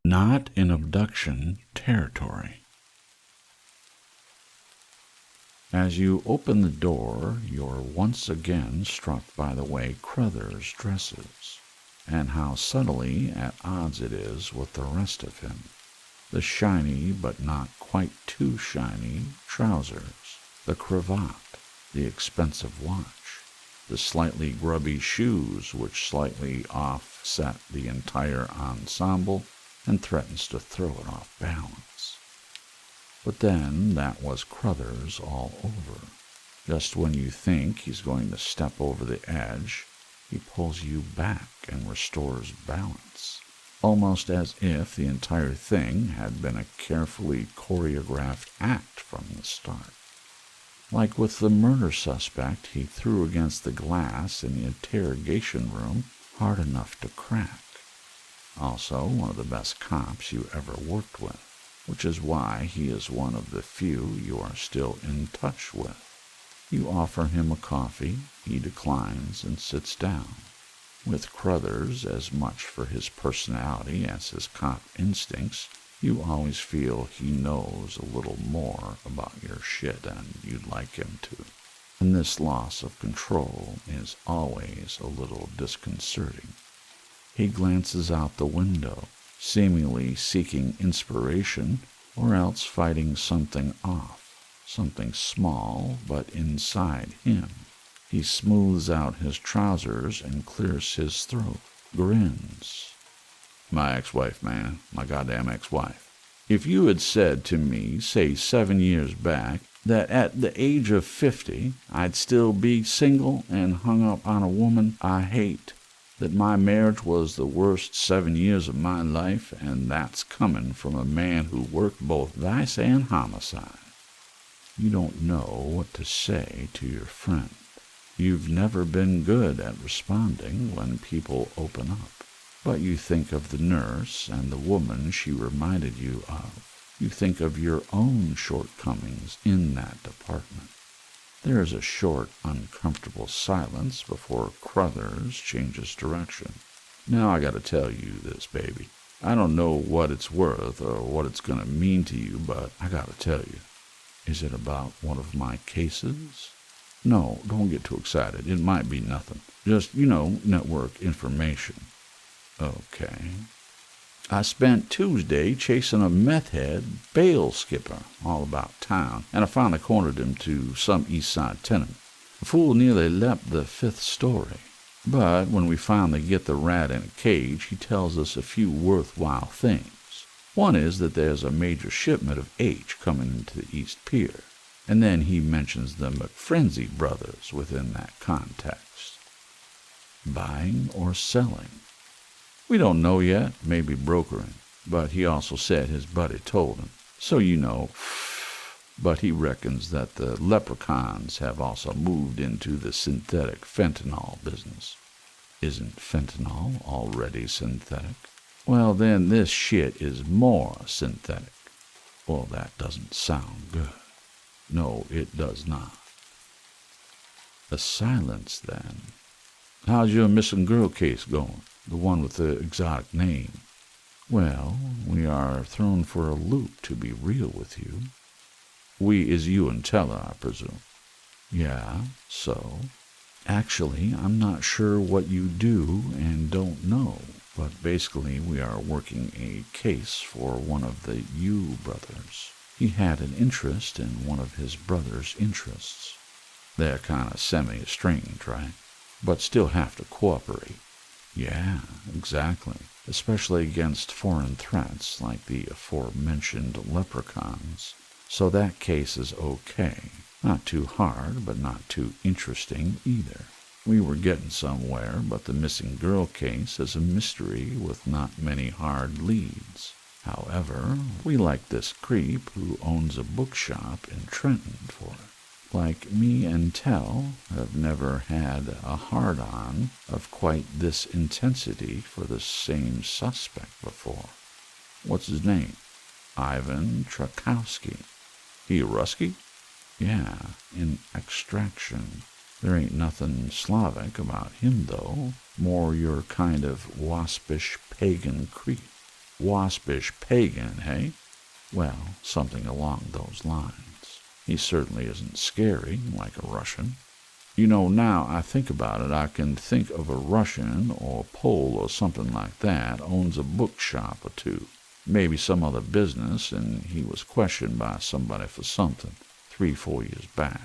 Not in abduction territory. As you open the door, you're once again struck by the way Crothers dresses, and how subtly at odds it is with the rest of him. The shiny, but not quite too shiny, trousers, the cravat, the expensive watch, the slightly grubby shoes which slightly offset the entire ensemble and threatens to throw it off balance. But then that was Crothers all over. Just when you think he's going to step over the edge, he pulls you back and restores balance, almost as if the entire thing had been a carefully choreographed act from the start. Like with the murder suspect he threw against the glass in the interrogation room hard enough to crack. Also one of the best cops you ever worked with, which is why he is one of the few you are still in touch with. You offer him a coffee, he declines and sits down. With Crothers, as much for his personality as his cop instincts, you always feel he knows a little more about your shit than you'd like him to. And this loss of control is always a little disconcerting. He glances out the window, seemingly seeking inspiration or else fighting something off, something small but inside him. He smooths out his trousers and clears his throat, grins. My ex-wife, man, my goddamn ex-wife. If you had said to me, say 7 years back, that at the age of 50 I'd still be single and hung up on a woman I hate, that my marriage was the worst 7 years of my life, and that's coming from a man who worked both vice and homicide. You don't know what to say to your friend. You've never been good at responding when people open up. But you think of the nurse and the woman she reminded you of. You think of your own shortcomings in that department. There is a short, uncomfortable silence before Crothers changes direction. Now I gotta tell you this, baby. I don't know what it's worth or what it's gonna mean to you, but I gotta tell you. Is it about one of my cases? No, don't get too excited. It might be nothing. Just, network information. Okay. I spent Tuesday chasing a meth head bail skipper all about town, and I finally cornered him to some east side tenement. The fool nearly leapt the 5th story. But when we finally get the rat in a cage, he tells us a few worthwhile things. One is that there's a major shipment of H coming into the East Pier, and then he mentions the McFrenzy brothers within that context. Buying or selling? We don't know yet, maybe brokering, but he also said his buddy told him. So but he reckons that the leprechauns have also moved into the synthetic fentanyl business. Isn't fentanyl already synthetic? Well, then this shit is more synthetic. Well, that doesn't sound good. No, it does not. A silence, then. How's your missing girl case going? The one with the exotic name. Well, we are thrown for a loop, to be real with you. We is you and Teller, I presume. Yeah, so? Actually, I'm not sure what you do and don't know, but basically we are working a case for one of the Yu brothers. He had an interest in one of his brother's interests. They're kind of semi-estranged, right? But still have to cooperate. Yeah, exactly. Especially against foreign threats like the aforementioned leprechauns. So that case is okay. Not too hard, but not too interesting either. We were getting somewhere, but the missing girl case is a mystery with not many hard leads. However, we like this creep who owns a bookshop in Trenton for it. Like me and Tell have never had a hard-on of quite this intensity for the same suspect before. What's his name? Ivan Trakowski. He a Rusky? Yeah, in Extraction. There ain't nothing Slavic about him, though. More your kind of waspish pagan creep. waspish pagan, hey? Well, something along those lines. He certainly isn't scary like a Russian. You know, now I think about it, I can think of a Russian or Pole or something like that owns a bookshop or two, maybe some other business, and he was questioned by somebody for something 3-4 years back.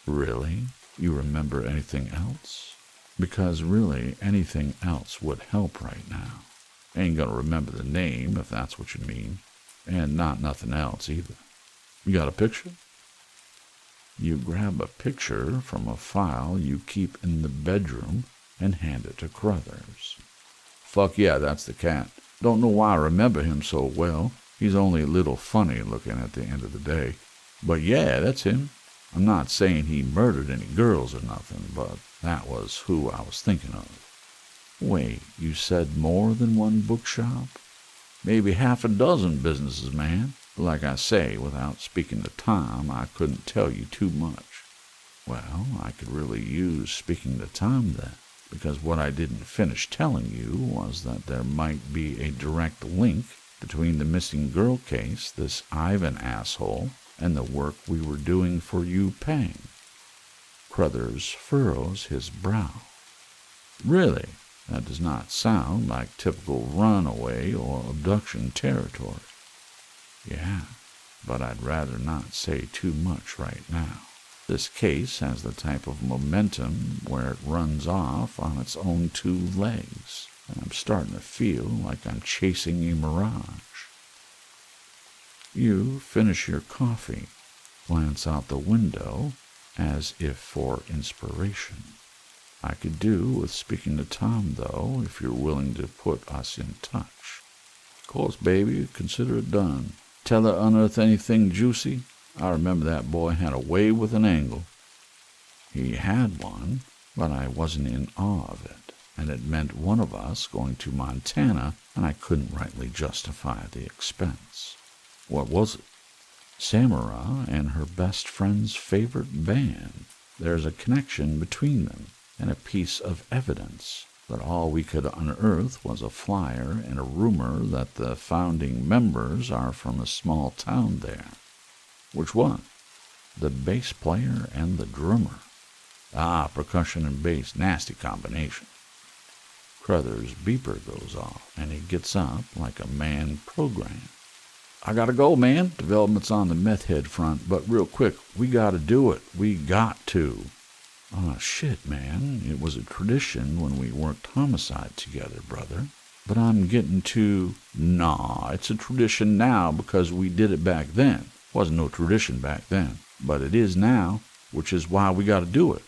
Really? You remember anything else? Because really, anything else would help right now. Ain't gonna remember the name, if that's what you mean, and not nothing else either. You got a picture? You grab a picture from a file you keep in the bedroom and hand it to Crothers. Fuck yeah, that's the cat. Don't know why I remember him so well. He's only a little funny looking at the end of the day. But yeah, that's him. I'm not saying he murdered any girls or nothing, but that was who I was thinking of. Wait, you said more than one bookshop? Maybe half a dozen businesses, man. Like I say, without speaking to Tom, I couldn't tell you too much. Well, I could really use speaking to Tom then, because what I didn't finish telling you was that there might be a direct link between the missing girl case, this Ivan asshole, and the work we were doing for Yu Peng. Crothers furrows his brow. Really? That does not sound like typical runaway or abduction territory. Yeah, but I'd rather not say too much right now. This case has the type of momentum where it runs off on its own 2 legs, and I'm starting to feel like I'm chasing a mirage. You finish your coffee, glance out the window as if for inspiration. I could do with speaking to Tom, though, if you're willing to put us in touch. Of course, baby, consider it done. Tell her unearth anything juicy? I remember that boy had a way with an angle. He had one, but I wasn't in awe of it, and it meant one of us going to Montana, and I couldn't rightly justify the expense. What was it? Samara and her best friend's favorite band. There's a connection between them, and a piece of evidence, but all we could unearth was a flyer and a rumor that the founding members are from a small town there. Which one? The bass player and the drummer. Ah, percussion and bass, nasty combination. Crothers' beeper goes off, and he gets up like a man programmed. I gotta go, man. Development's on the meth head front, but real quick, we gotta do it. We got to. Oh, shit, man. It was a tradition when we worked homicide together, brother. But I'm getting to... Nah, it's a tradition now because we did it back then. Wasn't no tradition back then. But it is now, which is why we gotta do it.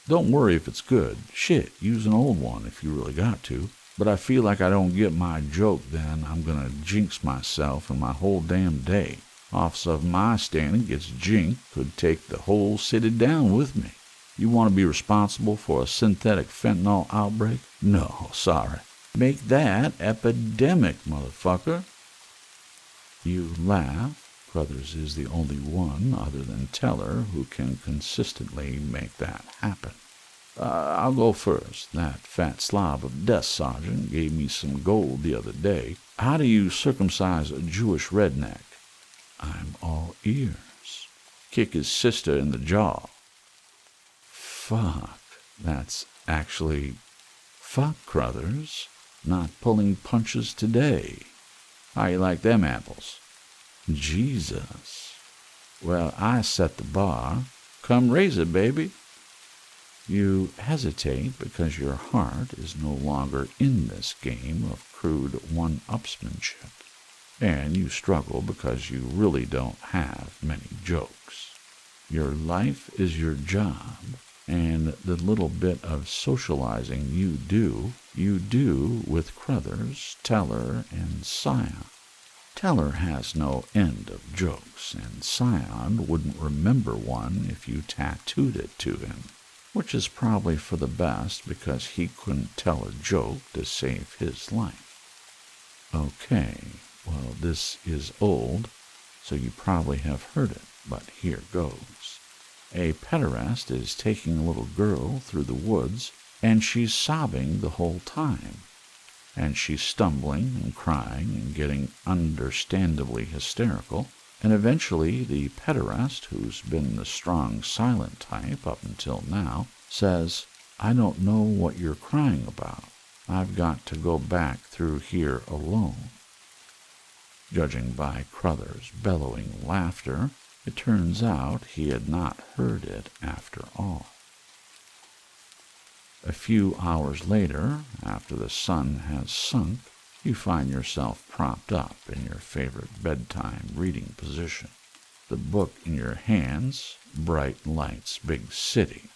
Don't worry if it's good. Shit, use an old one if you really got to. But I feel like I don't get my joke, then I'm gonna jinx myself and my whole damn day. Officer of my standing gets jinked, could take the whole city down with me. You want to be responsible for a synthetic fentanyl outbreak? No, sorry. Make that epidemic, motherfucker. You laugh. Crothers is the only one other than Teller who can consistently make that happen. I'll go first. That fat slob of desk sergeant gave me some gold the other day. How do you circumcise a Jewish redneck? I'm all ears. Kick his sister in the jaw. Fuck. That's actually... Fuck, Crothers. Not pulling punches today. How you like them apples? Jesus. Well, I set the bar. Come raise it, baby. You hesitate because your heart is no longer in this game of crude one-upsmanship. And you struggle because you really don't have many jokes. Your life is your job, and the little bit of socializing you do with Crothers, Teller, and Scion. Teller has no end of jokes, and Scion wouldn't remember one if you tattooed it to him, which is probably for the best because he couldn't tell a joke to save his life. Okay, well, this is old, so you probably have heard it, but here goes. A pederast is taking a little girl through the woods, and she's sobbing the whole time. and she's stumbling and crying and getting understandably hysterical, and eventually the pederast, who's been the strong silent type up until now, says, "I don't know what you're crying about. I've got to go back through here alone." Judging by Crother's bellowing laughter, it turns out he had not heard it after all. A few hours later, after the sun has sunk, you find yourself propped up in your favorite bedtime reading position, the book in your hands, Bright Lights Big City.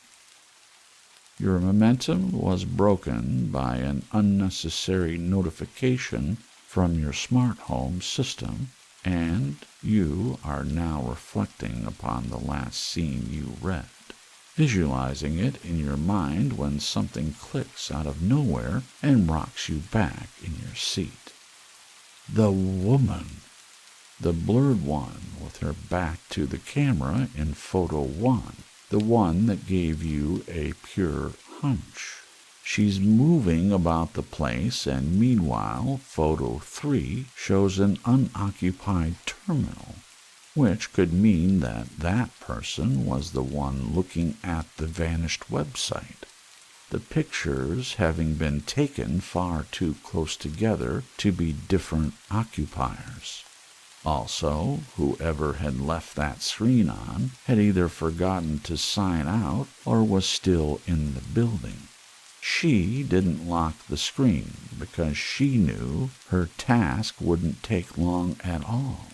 Your momentum was broken by an unnecessary notification from your smart home system, and you are now reflecting upon the last scene you read, visualizing it in your mind when something clicks out of nowhere and rocks you back in your seat. The woman, the blurred one with her back to the camera in photo 1, the one that gave you a pure hunch. She's moving about the place, and meanwhile, photo 3 shows an unoccupied terminal, which could mean that that person was the one looking at the vanished website, the pictures having been taken far too close together to be different occupiers. Also, whoever had left that screen on had either forgotten to sign out or was still in the building. She didn't lock the screen because she knew her task wouldn't take long at all.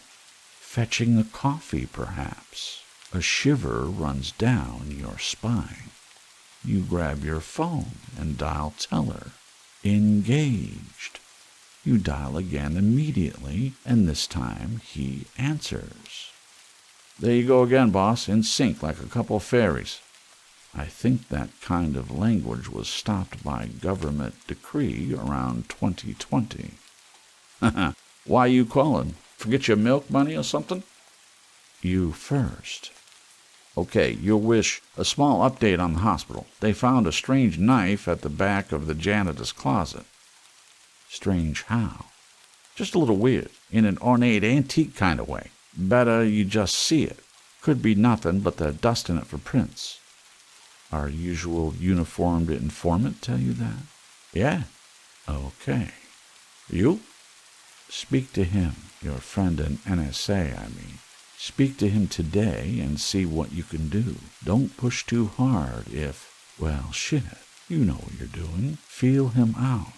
Fetching a coffee, perhaps. A shiver runs down your spine. You grab your phone and dial teller. Engaged. You dial again immediately, and this time he answers. "There you go again, boss, in sync like a couple of fairies." I think that kind of language was stopped by government decree around 2020. "Why you calling? Forget your milk money or something?" You first. "Okay, your wish. A small update on the hospital. They found a strange knife at the back of the janitor's closet." "Strange how?" "Just a little weird, in an ornate antique kind of way. Better you just see it. Could be nothing but they're dusting it for prints." "Our usual uniformed informant tell you that?" "Yeah." "Okay. You?" "Speak to him, your friend in NSA, I mean. Speak to him today and see what you can do. Don't push too hard well, shit, you know what you're doing. Feel him out.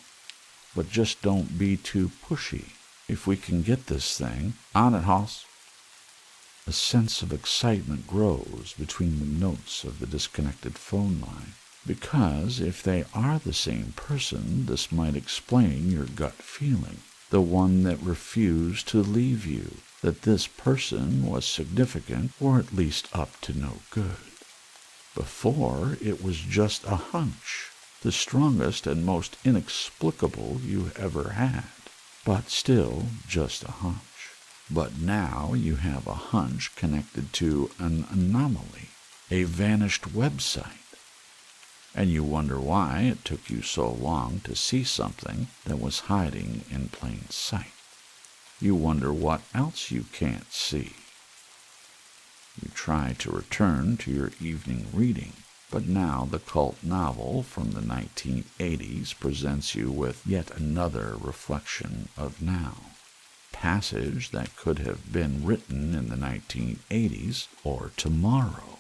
But just don't be too pushy. If we can get this thing, on it, hoss." A sense of excitement grows between the notes of the disconnected phone line, because if they are the same person, this might explain your gut feeling, the one that refused to leave you, that this person was significant or at least up to no good. Before, it was just a hunch, the strongest and most inexplicable you ever had, but still just a hunch. But now you have a hunch connected to an anomaly, a vanished website, and you wonder why it took you so long to see something that was hiding in plain sight. You wonder what else you can't see. You try to return to your evening reading, but now the cult novel from the 1980s presents you with yet another reflection of now. Passage that could have been written in the 1980s or tomorrow.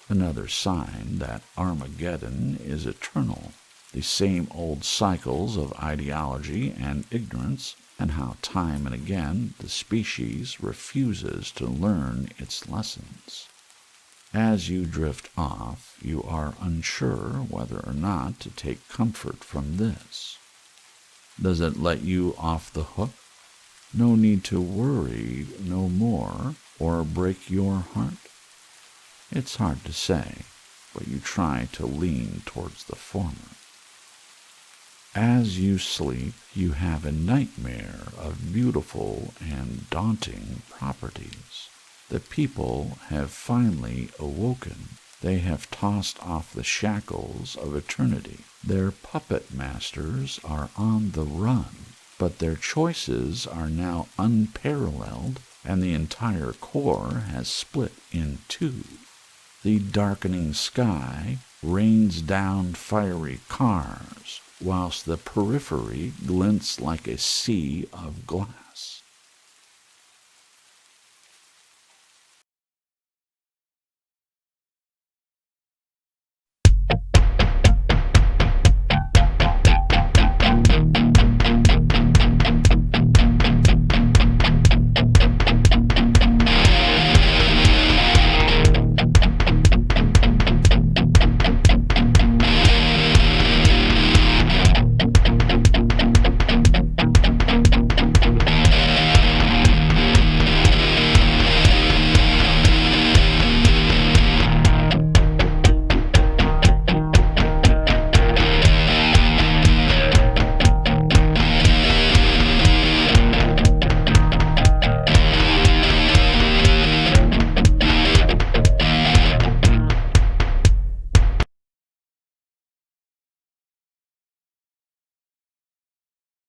Another sign that Armageddon is eternal, the same old cycles of ideology and ignorance, and how time and again the species refuses to learn its lessons. As you drift off, you are unsure whether or not to take comfort from this. Does it let you off the hook? No need to worry no more or break your heart? It's hard to say, but you try to lean towards the former. As you sleep, you have a nightmare of beautiful and daunting properties. The people have finally awoken. They have tossed off the shackles of eternity. Their puppet masters are on the run, but their choices are now unparalleled, and the entire core has split in two. The darkening sky rains down fiery cars, whilst the periphery glints like a sea of glass.